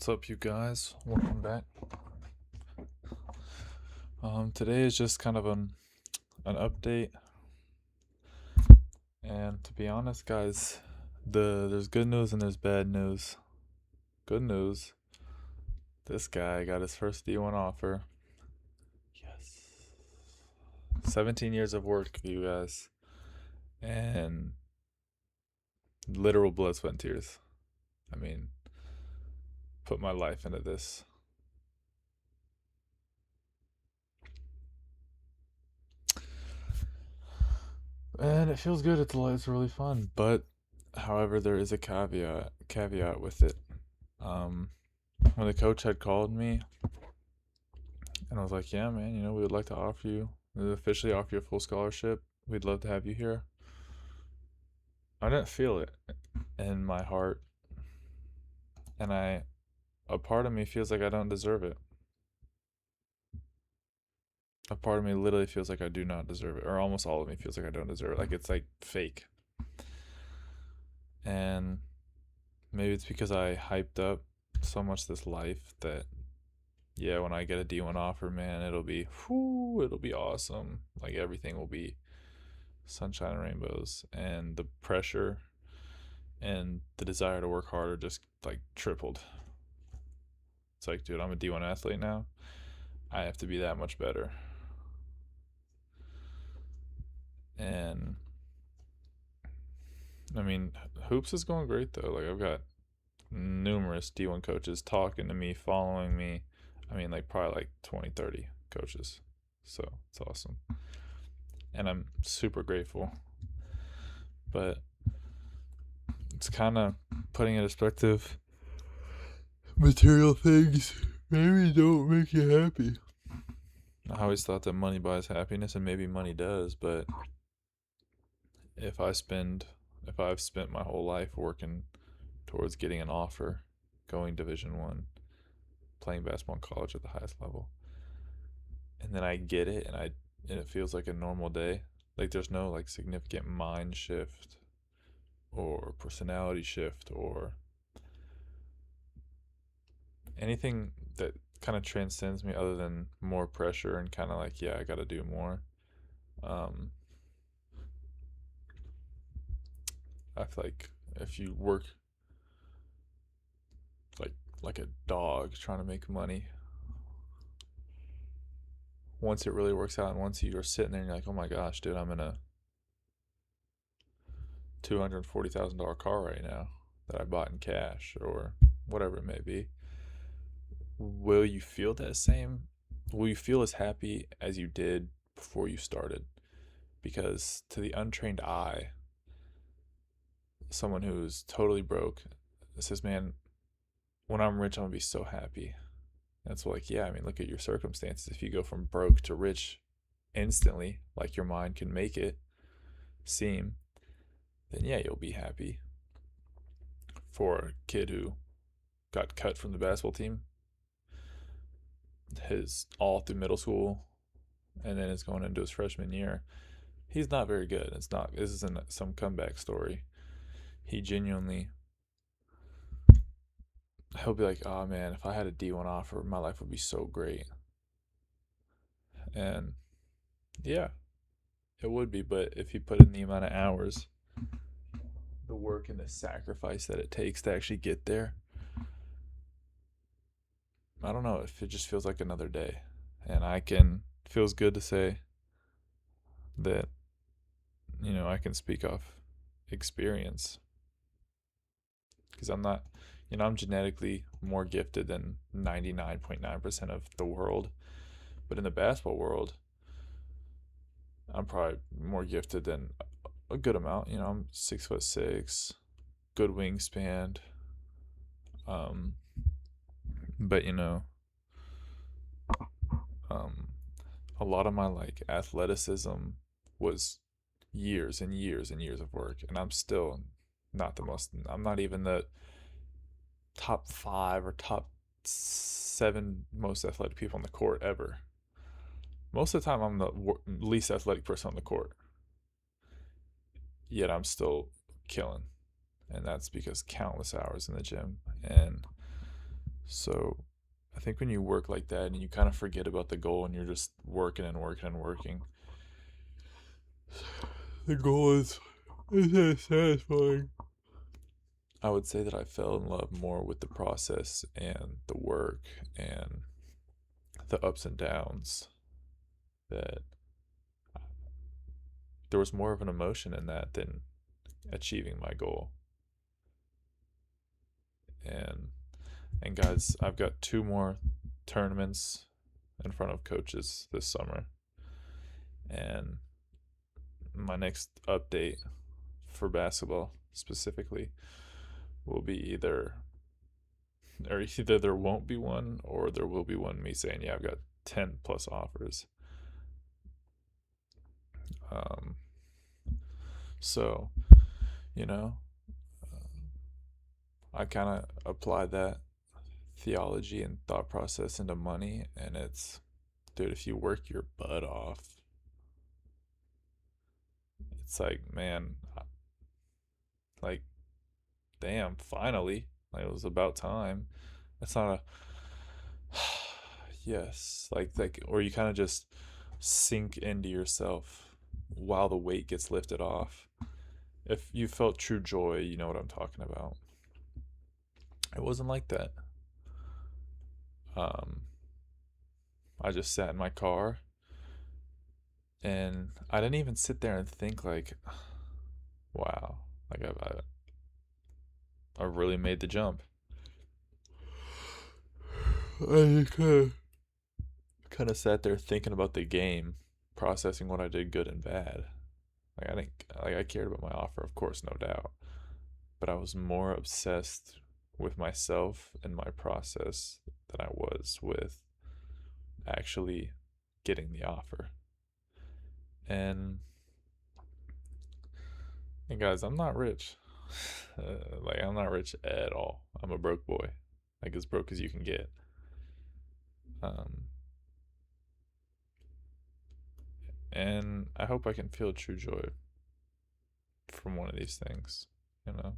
What's up, you guys? Welcome back. Today is just kind of an update, and to be honest, guys, there's good news and there's bad news. Good news: this guy got his first D1 offer. Yes, 17 years of work, you guys, and literal blood, sweat, and tears. I mean, put my life into this. And it feels good. It's really fun, but however, there is a caveat with it. Um, when the coach had called me, and I was like, "Yeah, man, we would like to offer you, officially offer you a full scholarship. We'd love to have you here." I didn't feel it in my heart, and a part of me feels like I don't deserve it. A part of me literally feels like I do not deserve it, or almost all of me feels like I don't deserve it. Like it's like fake, and maybe it's because I hyped up so much this life that yeah, when I get a D1 offer, man, it'll be awesome. Like everything will be sunshine and rainbows, and the pressure and the desire to work harder just like tripled. It's like, dude, I'm a D1 athlete now. I have to be that much better. And I mean, hoops is going great though. Like I've got numerous D1 coaches talking to me, following me. I mean, like probably like 20, 30 coaches. So it's awesome. And I'm super grateful. But it's kind of putting in perspective. Material things maybe don't make you happy. I always thought that money buys happiness, and maybe money does, but if I spend, if I've spent my whole life working towards getting an offer, going Division 1, playing basketball in college at the highest level, and then I get it, and it feels like a normal day, like there's no like significant mind shift or personality shift or anything that kind of transcends me other than more pressure and kind of like, yeah, I got to do more. Um, I feel like if you work like like a dog trying to make money, once it really works out and once you're sitting there and you're like, oh my gosh, dude, I'm in a $240,000 car right now that I bought in cash or whatever it may be, will you feel that same? Will you feel as happy as you did before you started? Because to the untrained eye, someone who's totally broke says, man, when I'm rich, I'm gonna be so happy. That's like, yeah, I mean, look at your circumstances. If you go from broke to rich instantly, like your mind can make it seem, then yeah, you'll be happy. For a kid who got cut from the basketball team, his all through middle school, and then is going into his freshman year, he's not very good. This isn't some comeback story. He genuinely, he'll be like, oh man, if I had a D1 offer, my life would be so great. And yeah, it would be, but if you put in the amount of hours, the work and the sacrifice that it takes to actually get there, I don't know if it just feels like another day. And feels good to say that, I can speak off experience because I'm genetically more gifted than 99.9% of the world. But in the basketball world, I'm probably more gifted than a good amount. I'm 6'6", good wingspan. Um, but um, a lot of my like athleticism was years and years and years of work, and I'm still not the most. I'm not even the top 5 or top 7 most athletic people on the court ever. Most of the time, I'm the least athletic person on the court. Yet I'm still killing, and that's because countless hours in the gym. And So I think when you work like that and you kind of forget about the goal and you're just working and working and working, the goal is satisfying. I would say that I fell in love more with the process and the work and the ups and downs. That there was more of an emotion in that than achieving my goal. And and guys, I've got two more tournaments in front of coaches this summer. And my next update for basketball specifically will be either there won't be one or there will be one, me saying, yeah, I've got 10 plus offers. Um, so, you know, I kind of apply that theology and thought process into money, and it's, dude, if you work your butt off, it's like, man, like, damn, finally, like it was about time. It's not a, yes, or you kind of just sink into yourself while the weight gets lifted off. If you felt true joy, you know what I'm talking about. It wasn't like that. Um, I just sat in my car and I didn't even sit there and think like, wow, like I really made the jump. I kind of sat there thinking about the game, processing what I did good and bad. Like I didn't like I cared about my offer, of course, no doubt, but I was more obsessed with myself and my process than I was with actually getting the offer. And and guys, I'm not rich. Like I'm not rich at all. I'm a broke boy, like as broke as you can get. Um, and I hope I can feel true joy from one of these things, you know.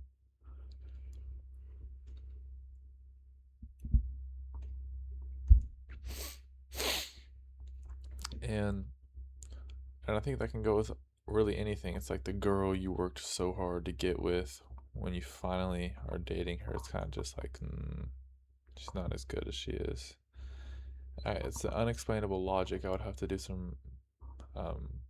And and I think that can go with really anything. It's like the girl you worked so hard to get with. When you finally are dating her, it's kind of just like, she's not as good as she is. It's an unexplainable logic. I would have to do some, um,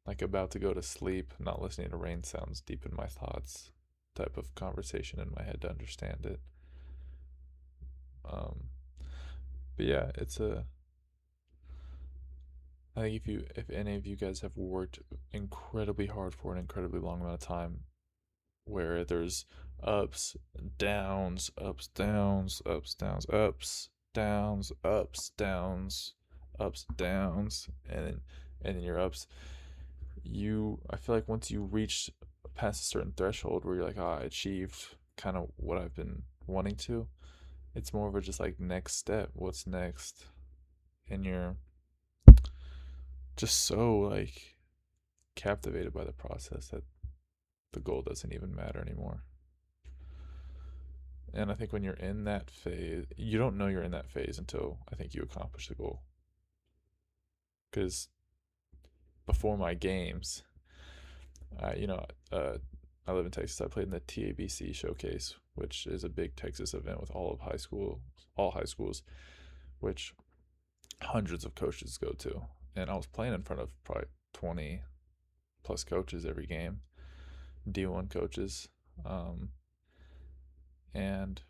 like about to go to sleep, not listening to rain sounds deep in my thoughts type of conversation in my head to understand it. Um, but yeah, I think if any of you guys have worked incredibly hard for an incredibly long amount of time, where there's ups, downs, ups, downs, ups, downs, ups, downs, ups, downs, ups, downs, and then your ups. I feel like once you reach past a certain threshold where you're like, I achieved kind of what I've been wanting to, it's more of a just like next step. What's next? And you're just so like captivated by the process that the goal doesn't even matter anymore. And I think when you're in that phase, you don't know you're in that phase until I think you accomplish the goal. Because before my games, I, you know, uh, I live in Texas. I played in the TABC showcase, which is a big Texas event with all high schools, which hundreds of coaches go to. And I was playing in front of probably 20 plus coaches every game, D1 coaches. Um, and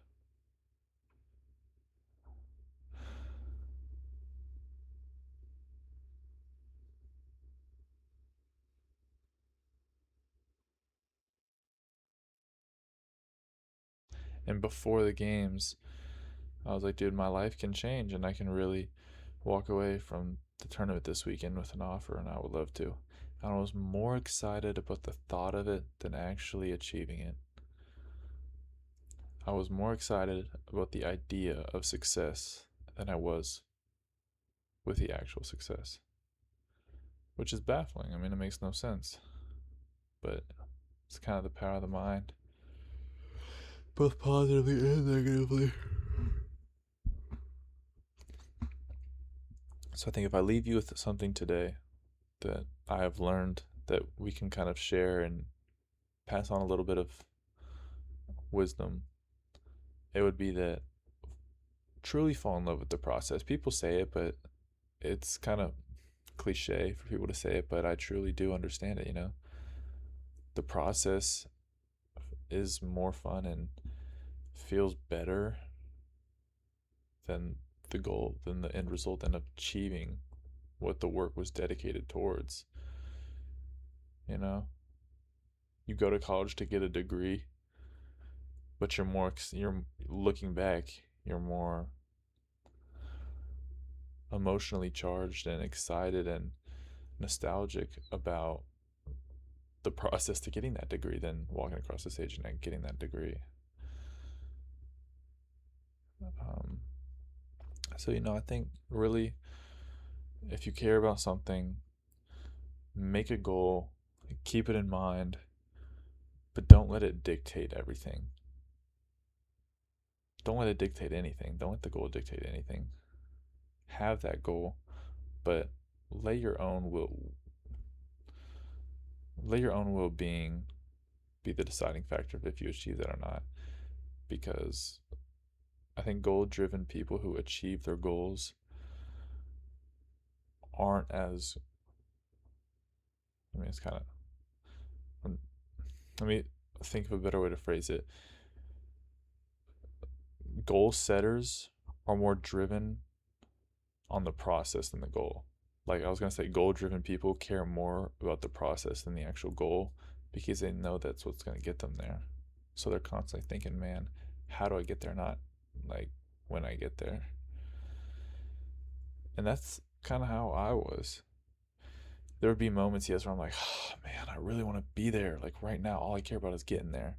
and before the games, I was like, dude, my life can change and I can really walk away from the tournament this weekend with an offer, and I would love to. And I was more excited about the thought of it than actually achieving it. I was more excited about the idea of success than I was with the actual success, which is baffling. I mean, it makes no sense, but it's kind of the power of the mind, both positively and negatively. So I think if I leave you with something today that I have learned that we can kind of share and pass on a little bit of wisdom, it would be that truly fall in love with the process. People say it, but it's kind of cliche for people to say it, but I truly do understand it, you know? The process is more fun and feels better than the goal, than the end result, and achieving what the work was dedicated towards. You know, you go to college to get a degree, but you're looking back, you're more emotionally charged and excited and nostalgic about the process to getting that degree than walking across the stage and getting that degree. Um, so, you know, I think really if you care about something, make a goal, keep it in mind, but don't let it dictate everything. Don't let it dictate anything. Don't let the goal dictate anything. Have that goal, but let your own will, let your own well-being be the deciding factor of if you achieve that or not. Because I think goal-driven people who achieve their goals aren't as, I mean, it's kind of, let me think of a better way to phrase it. Goal setters are more driven on the process than the goal. Like I was gonna say, goal driven people care more about the process than the actual goal because they know that's what's gonna get them there. So they're constantly thinking, man, how do I get there? Not like when I get there. And that's kind of how I was. There would be moments, yes, where I'm like, oh, man, I really want to be there. Like right now, all I care about is getting there.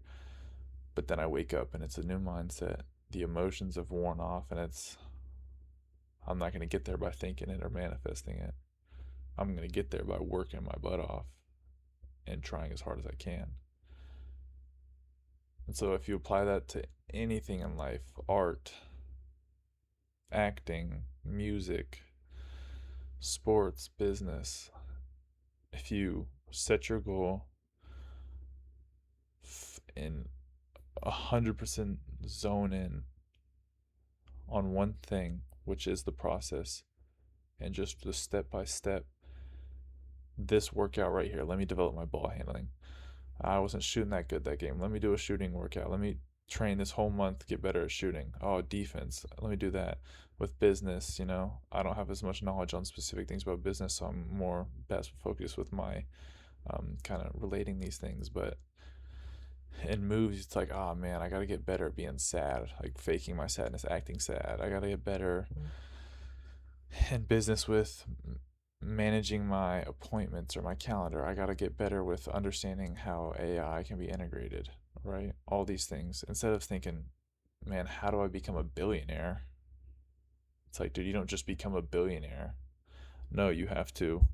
But then I wake up and it's a new mindset. The emotions have worn off, and I'm not going to get there by thinking it or manifesting it. I'm going to get there by working my butt off and trying as hard as I can. And so if you apply that to anything in life, art, acting, music, sports, business, if you set your goal and 100% zone in on one thing, which is the process, and just the step by step, this workout right here, let me develop my ball handling. I wasn't shooting that good that game. Let me do a shooting workout. Let me train this whole month to get better at shooting. Oh, defense. Let me do that. With business, you know, I don't have as much knowledge on specific things about business, so I'm more best focused with my kind of relating these things. But in movies, it's like, oh man, I got to get better at being sad, like faking my sadness, acting sad. I got to get better in business with managing my appointments or my calendar. I got to get better with understanding how AI can be integrated, right? All these things. Instead of thinking, man, how do I become a billionaire? It's like, dude, you don't just become a billionaire. No, you have to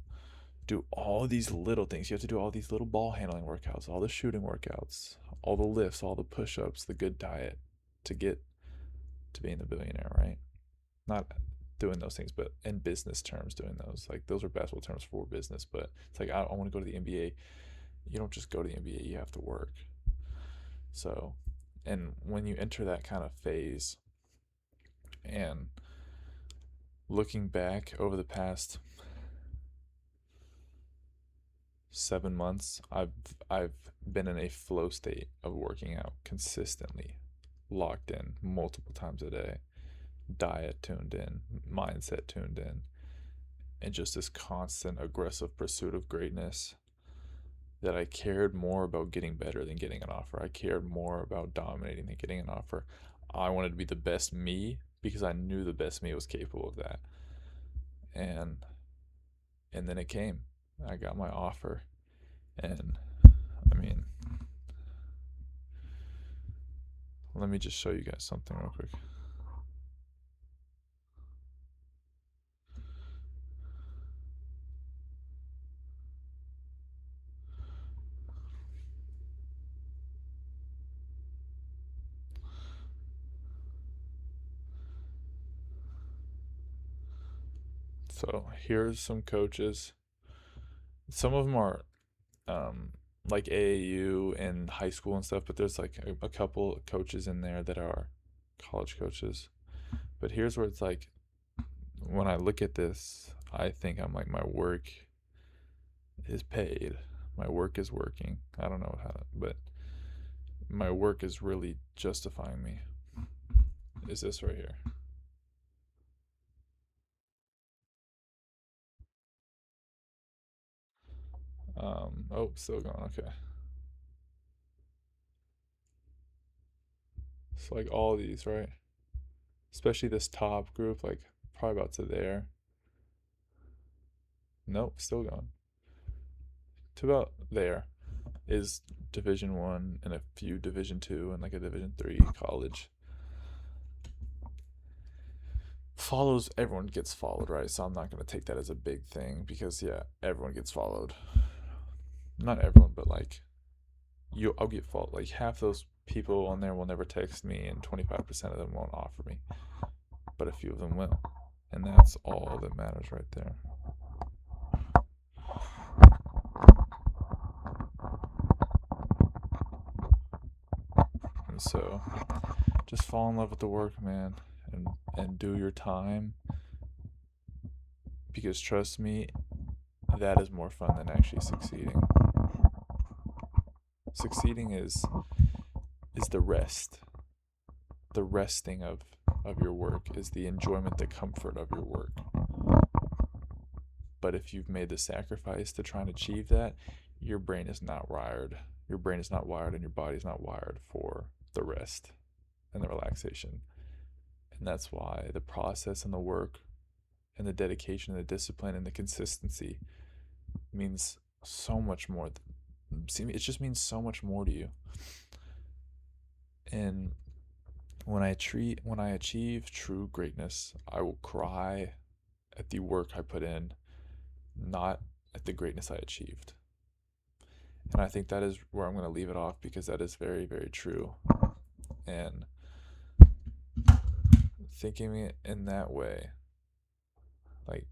do all these little things. You have to do all these little ball handling workouts, all the shooting workouts, all the lifts, all the push ups, the good diet to get to being the billionaire, right? Not doing those things, but in business terms, doing those. Like those are basketball terms for business, but it's like I want to go to the NBA. You don't just go to the NBA, you have to work. So, and when you enter that kind of phase, and looking back over the past 7 months, I've been in a flow state of working out consistently, locked in multiple times a day, diet tuned in, mindset tuned in, and just this constant aggressive pursuit of greatness that I cared more about getting better than getting an offer. I cared more about dominating than getting an offer. I wanted to be the best me because I knew the best me was capable of that. And then it came. I got my offer. And I mean, let me just show you guys something real quick. So here's some coaches. Some of them are like AAU and high school and stuff, but there's like a couple coaches in there that are college coaches. But here's where it's like, when I look at this, I think I'm like, my work is paid. My work is working. I don't know how, but my work is really justifying me. Is this right here? Oh, still going. Okay. It's like all these, right? Especially this top group, like probably about to there. Nope, still going. To about there is Division 1 and a few Division 2 and like a Division 3 college. Follows, everyone gets followed, right? So I'm not gonna take that as a big thing because yeah, everyone gets followed. Not everyone, but like I'll get followed. Like half those people on there will never text me, and 25% of them won't offer me, but a few of them will, and that's all that matters right there. And so, just fall in love with the work, man, and do your time. Because trust me, that is more fun than actually succeeding. Succeeding is the rest. The resting of your work is the enjoyment, the comfort of your work. But if you've made the sacrifice to try and achieve that, your brain is not wired. Your brain is not wired and your body's not wired for the rest and the relaxation. And that's why the process and the work and the dedication and the discipline and the consistency means so much more. It just means so much more to you. And when I achieve true greatness, I will cry at the work I put in, not at the greatness I achieved. And I think that is where I'm going to leave it off, because that is very, very true. And thinking it in that way, like,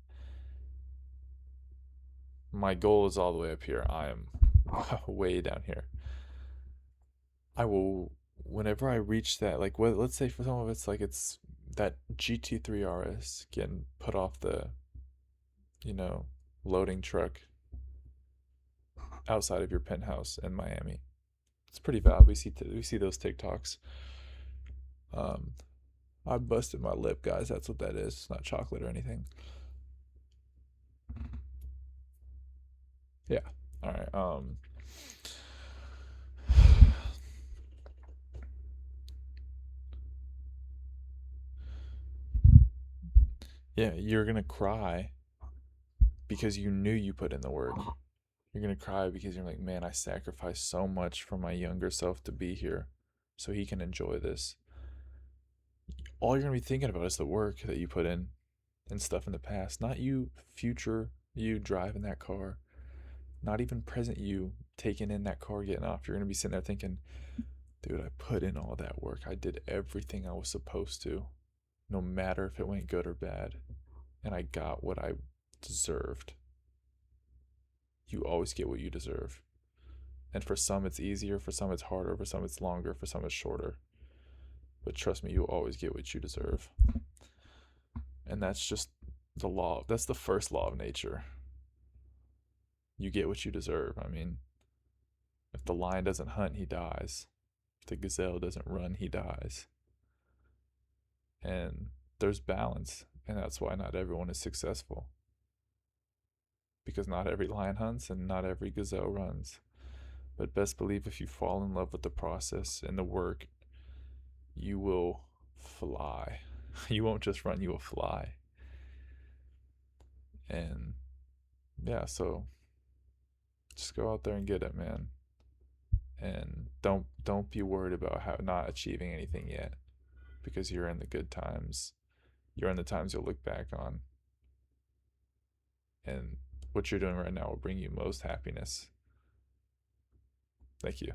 my goal is all the way up here. I am way down here. I will, whenever I reach that, like, let's say for some of it's like it's that GT3 RS getting put off the, loading truck outside of your penthouse in Miami. It's pretty valid. We see those TikToks. I busted my lip, guys. That's what that is. It's not chocolate or anything. Yeah. All right. Yeah, you're gonna cry because you knew you put in the work. You're gonna cry because you're like, man, I sacrificed so much for my younger self to be here so he can enjoy this. All you're gonna be thinking about is the work that you put in and stuff in the past, not you, future you driving that car, not even present you taking in that car, getting off. You're gonna be sitting there thinking, dude, I put in all that work. I did everything I was supposed to, no matter if it went good or bad, and I got what I deserved. You always get what you deserve. And for some it's easier, for some it's harder, for some it's longer, for some it's shorter. But trust me, you'll always get what you deserve. And that's just the law. That's the first law of nature. You get what you deserve. I mean, if the lion doesn't hunt, he dies. If the gazelle doesn't run, he dies. And there's balance. And that's why not everyone is successful. Because not every lion hunts and not every gazelle runs. But best believe if you fall in love with the process and the work, you will fly. You won't just run, you will fly. And yeah, so just go out there and get it, man. And don't be worried about how not achieving anything yet, because you're in the good times. You're in the times you'll look back on. And what you're doing right now will bring you most happiness. Thank you.